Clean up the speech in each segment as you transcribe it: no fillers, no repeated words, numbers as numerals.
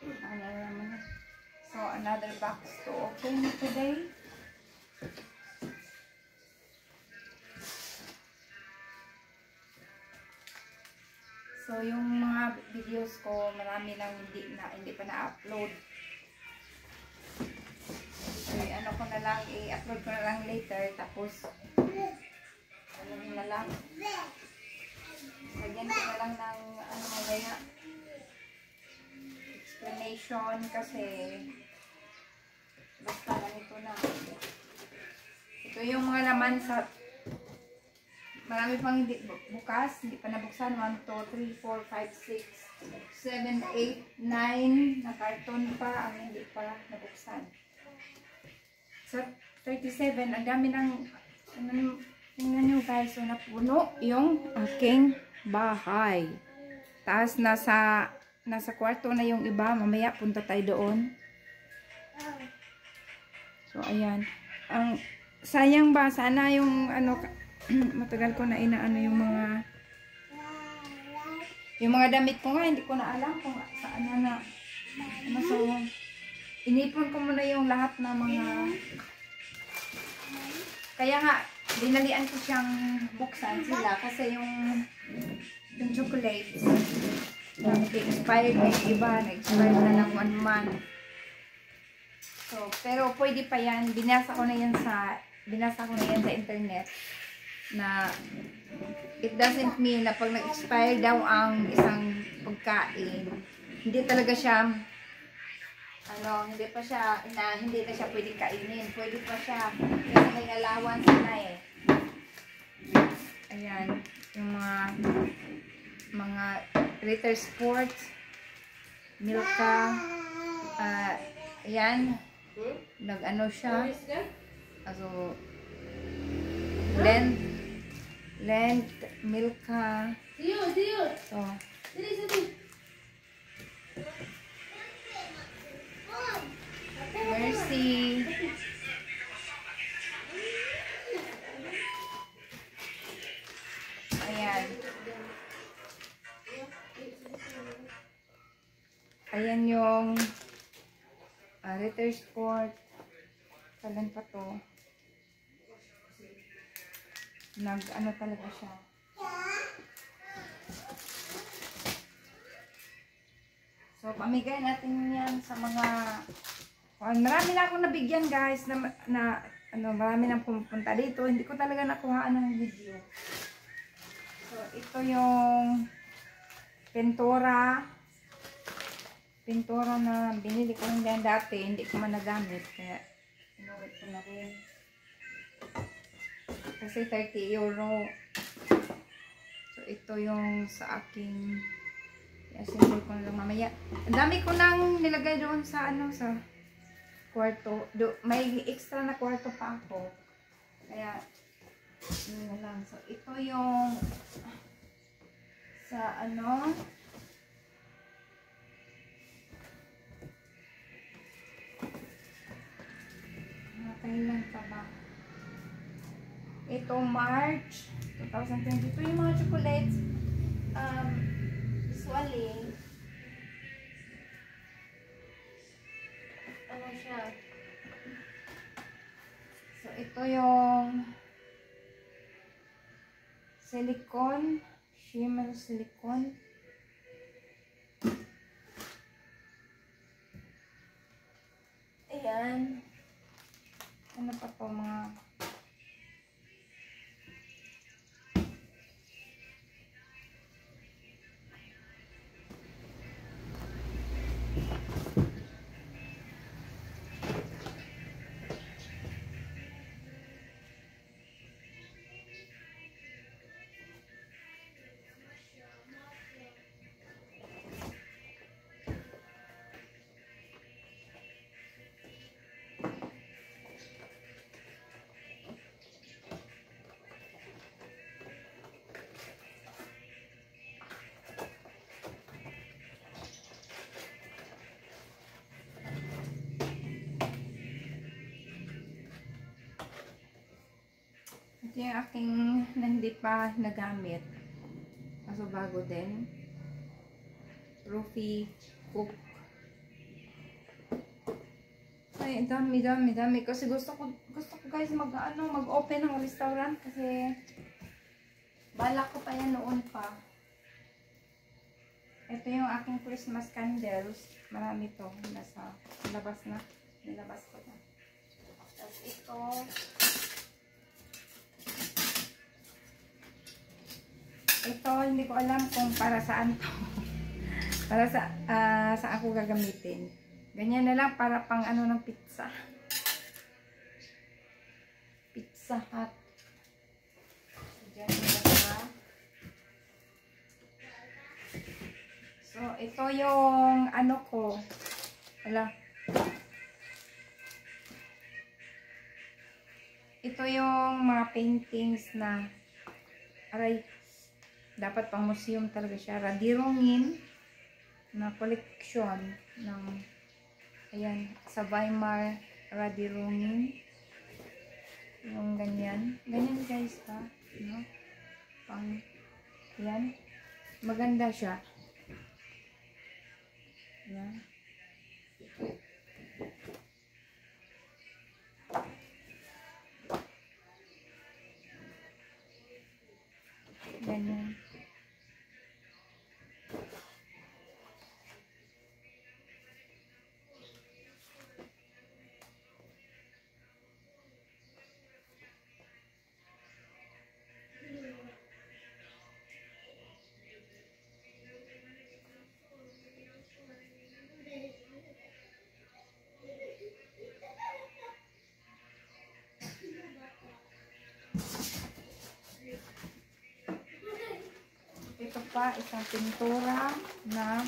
Ano naman. So, another box to open today. So, yung mga videos ko, marami lang hindi pa na-upload. So, ano ko na lang, i-upload ko na lang later. Tapos, ano na lang. Lagyan ko na lang ng, ano mamaya, explanation kasi basta ganito na. Ito yung mga laman sa marami pang hindi bukas, hindi pa nabuksan. 1, 2, 3, 4, 5, 6, 7, 8, 9 na karton pa ang hindi pa nabuksan. Sa 37, ang dami ng tingnan nyo guys, so napuno yung aking bahay. Taas nasa kwarto na yung iba, mamaya punta tayo doon. So ayan, ang sayang ba sana yung ano matagal ko na inaano yung mga damit ko nga, hindi ko na alam kung saan na ano, so inipon ko muna yung lahat na mga, kaya nga dinalian ko siyang buksan sila kasi yung chocolates expired na yung iba, na-expired na lang 1 month. So pero pwede pa yan, binasa ko na yan sa internet na it doesn't mean na pag nag-expire daw ang isang pagkain, hindi talaga siya hindi na siya pwedeng kainin. Pwede pa siya kasi may allowance na eh. Ayan, yung mga Ritter Sports, Milka, ayan, nag-ano siya, also Lent, Milka. So, Mercy. Ayan. Ayan yung Ritter Sport. Kalan pa to. Nag-ano talaga siya. So, pamigay natin yan sa mga marami na akong nabigyan guys marami nang pumupunta dito. Hindi ko talaga nakuhaan ng video. So, ito yung pintura na binili ko lang yan dati. Hindi ko man nagamit. Kaya, inuwit ko na rin. Kasi 30 euro. So, ito yung sa aking i-assemble ko na lang mamaya. Ang dami ko nang nilagay doon sa sa kwarto. May extra na kwarto pa ako. Kaya, yun na lang. So, ito yung sa kailan pa ba? Ito March 2022 yung mga chocolates. Usually ano siya, so ito yung silicone, shimmer silicone. Ayan, ano pa to, mga ito yung aking hindi pa nagamit. Kaso bago din. Roofie Cook Ay, dami. Kasi gusto ko guys mag-open ng restaurant kasi balak ko pa yan noon pa. Ito yung aking Christmas candles. Marami to. Nasa labas na. Nilabas ko na. Tapos ito. Ito, hindi ko alam kung para saan to. Para sa ako gagamitin. Ganyan na lang para pang ano ng pizza. Pizza Hut. Diyan na. So, ito yung ano ko. Wala. Ito yung mga paintings na aray, dapat pang museum talaga siya. Radirungin na koleksyon ng ayan, sa Weimar Radirungin. Yung ganyan. Ganyan guys ha. No? Pang, ayan. Maganda siya. Ayan. Ganyan. Ito pa, isang pintura na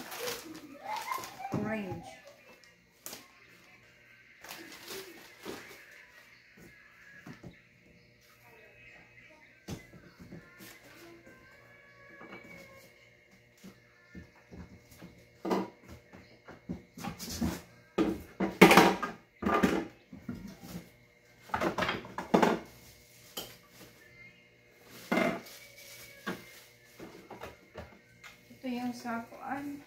orange. Ito yung sakuan.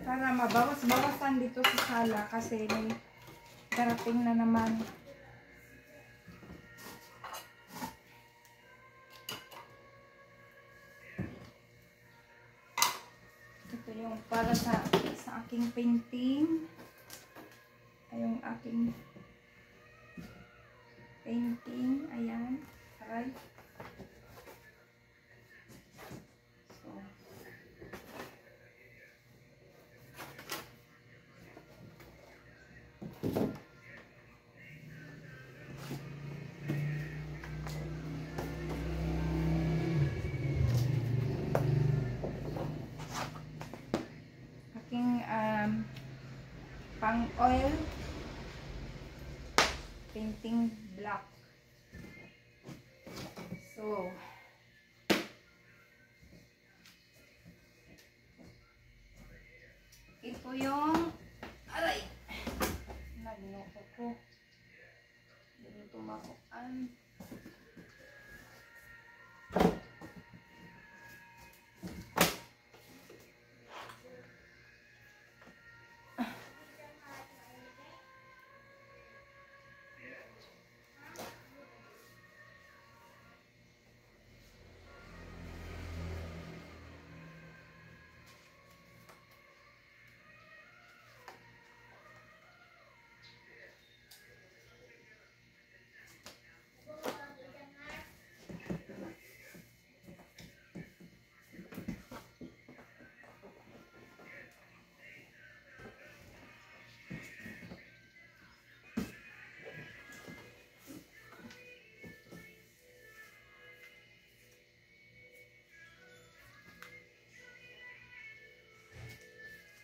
Para mabawas-bawasan dito sa sala kasi may darating na naman. Ito yung para sa aking painting. Yung aking painting. Ayan. Aray. So. Aking pang oil painting black. So, ito yung aray, naginoko ko dito tumakuan.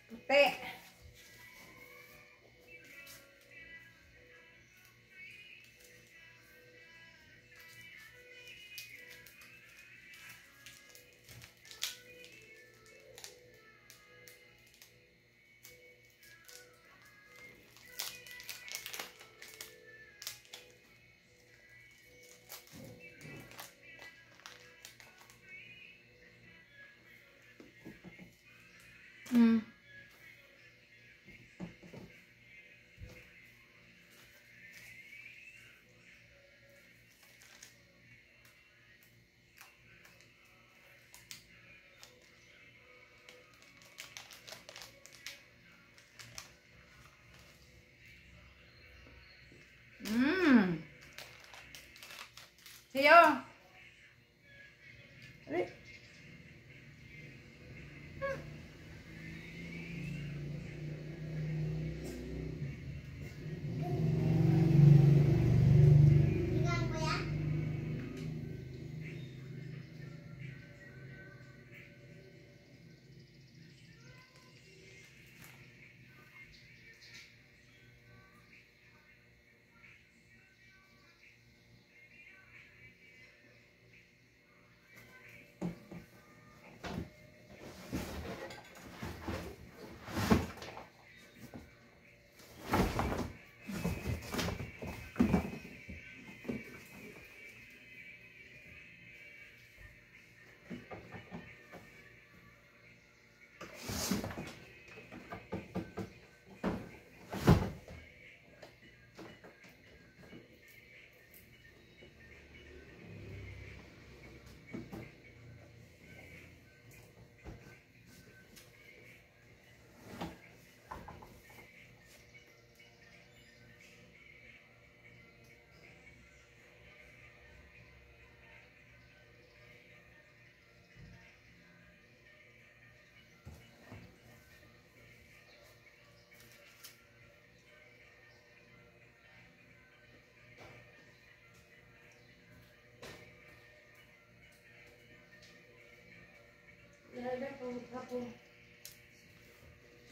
Puti. Hiyo. Ali.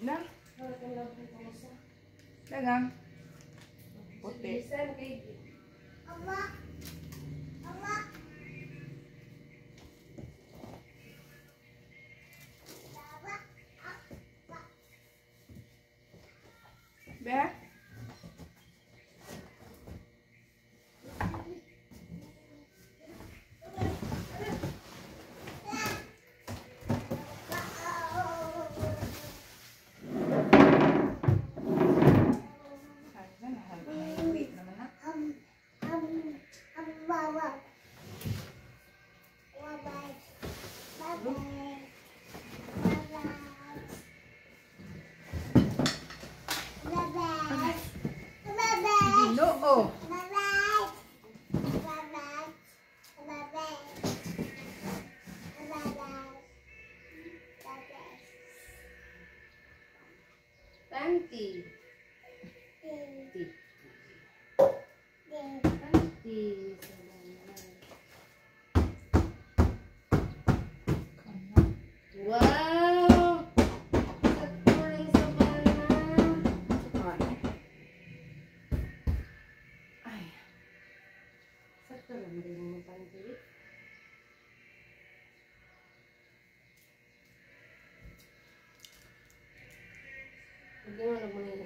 Na? Dagang. Puti. Be? Wait naman na. Ginoo. Tanti. Wow! Sakturing sa bana. Ay. Sakturing din mo panti. Hindi mo lang muna